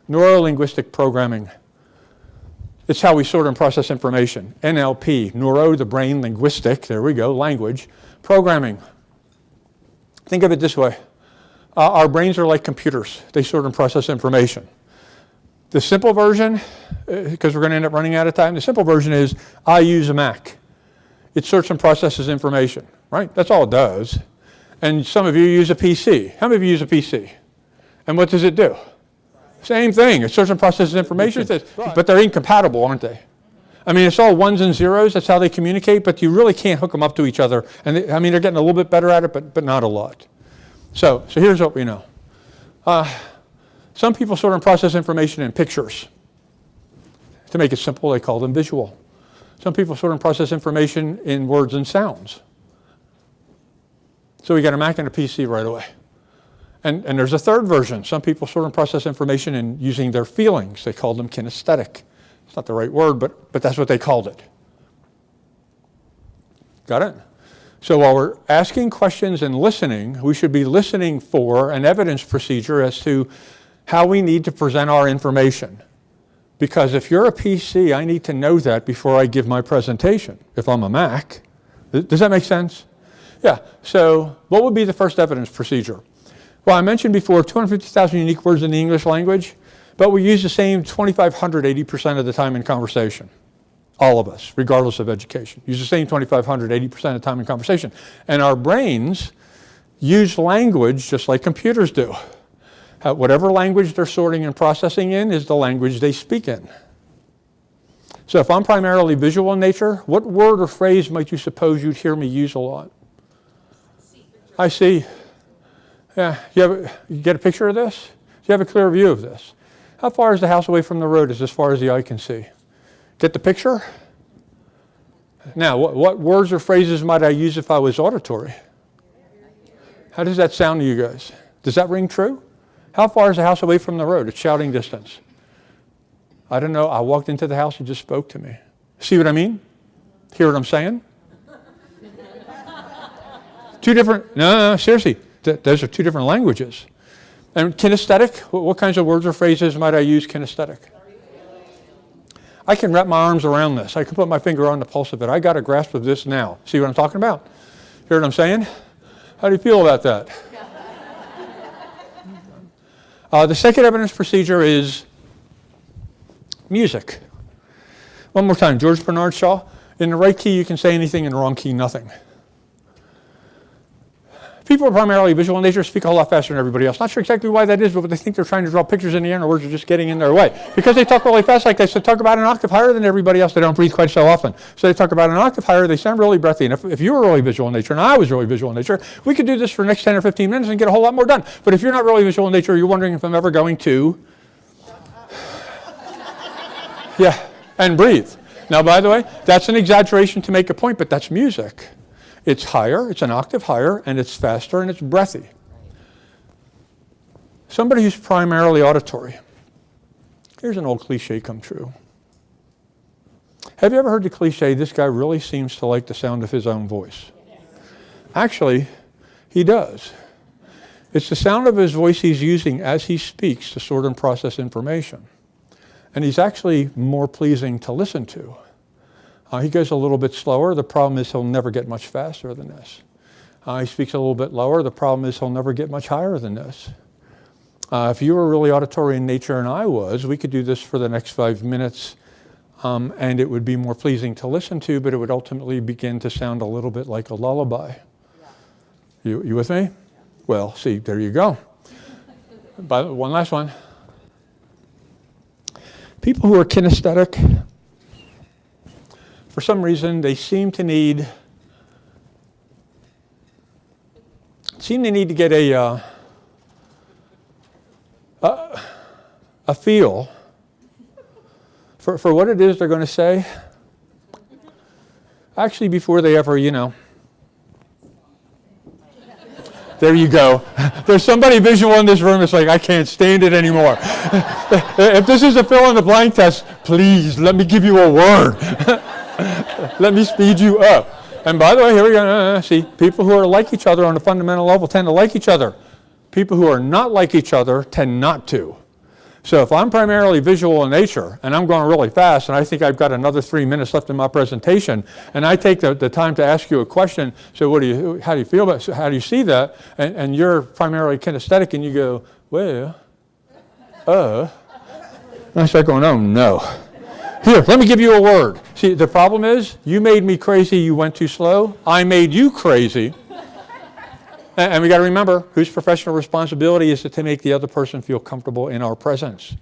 Neuro-linguistic programming. It's how we sort and process information. NLP, neuro, the brain, linguistic, there we go, language, programming. Think of it this way. Our brains are like computers. They sort and process information. The simple version, because we're going to end up running out of time, the simple version is I use a Mac. It sorts and processes information, right? That's all it does. And some of you use a PC. How many of you use a PC? And what does it do? Same thing. It sorts and processes information, but they're incompatible, aren't they? I mean, it's all ones and zeros. That's how they communicate, but you really can't hook them up to each other. And they're getting a little bit better at it, but not a lot. So here's what we know. Some people sort and process information in pictures. To make it simple, they call them visual. Some people sort and process information in words and sounds. So we got a Mac and a PC right away. And there's a third version. Some people sort and process information in using their feelings. They call them kinesthetic. It's not the right word, but that's what they called it. Got it? So while we're asking questions and listening, we should be listening for an evidence procedure as to how we need to present our information. Because if you're a PC, I need to know that before I give my presentation. If I'm a Mac, does that make sense? Yeah, so what would be the first evidence procedure? Well, I mentioned before 250,000 unique words in the English language, but we use the same 2,500 80% of the time in conversation. All of us, regardless of education, use the same 2,500 80% of the time in conversation. And our brains use language just like computers do. Whatever language they're sorting and processing in is the language they speak in. So if I'm primarily visual in nature, what word or phrase might you suppose you'd hear me use a lot? I see. Yeah, you get a picture of this? You have a clear view of this. How far is the house away from the road as far as the eye can see? Get the picture? Now, what words or phrases might I use if I was auditory? How does that sound to you guys? Does that ring true? How far is the house away from the road? It's shouting distance. I don't know. I walked into the house and just spoke to me. See what I mean? Hear what I'm saying? Two different, no, seriously. Those are two different languages. And kinesthetic, what kinds of words or phrases might I use kinesthetic? I can wrap my arms around this. I can put my finger on the pulse of it. I got a grasp of this now. See what I'm talking about? Hear what I'm saying? How do you feel about that? The second evidence procedure is music. One more time, George Bernard Shaw. In the right key, you can say anything. In the wrong key, nothing. People are primarily visual in nature, speak a whole lot faster than everybody else. Not sure exactly why that is, but they think they're trying to draw pictures in the air and the words are just getting in their way. Because they talk really fast like they should talk about an octave higher than everybody else. They don't breathe quite so often. So they talk about an octave higher, they sound really breathy. And if you were really visual in nature and I was really visual in nature, we could do this for the next 10 or 15 minutes and get a whole lot more done. But if you're not really visual in nature, you're wondering if I'm ever going to... Yeah, and breathe. Now, by the way, that's an exaggeration to make a point, but that's music. It's higher, it's an octave higher, and it's faster, and it's breathy. Somebody who's primarily auditory. Here's an old cliche come true. Have you ever heard the cliche, this guy really seems to like the sound of his own voice? Actually, he does. It's the sound of his voice he's using as he speaks to sort and process information. And he's actually more pleasing to listen to. He goes a little bit slower. The problem is he'll never get much faster than this. He speaks a little bit lower. The problem is he'll never get much higher than this. If you were really auditory in nature and I was, we could do this for the next 5 minutes and it would be more pleasing to listen to, but it would ultimately begin to sound a little bit like a lullaby. Yeah. You with me? Well, see, there you go. One last one. People who are kinesthetic, for some reason, they seem to need to get a feel for what it is they're going to say. Actually, before they ever, there you go. There's somebody visual in this room that's like, I can't stand it anymore. If this is a fill in the blank test, please let me give you a word. Let me speed you up. And by the way, here we go. See, people who are like each other on a fundamental level tend to like each other. People who are not like each other tend not to. So if I'm primarily visual in nature and I'm going really fast and I think I've got another 3 minutes left in my presentation and I take the time to ask you a question, so how do you feel about, how do you see that? And you're primarily kinesthetic and you go, well, and I start going, oh no. Here, let me give you a word. See, the problem is you made me crazy, you went too slow. I made you crazy. And we got to remember, whose professional responsibility is it to make the other person feel comfortable in our presence?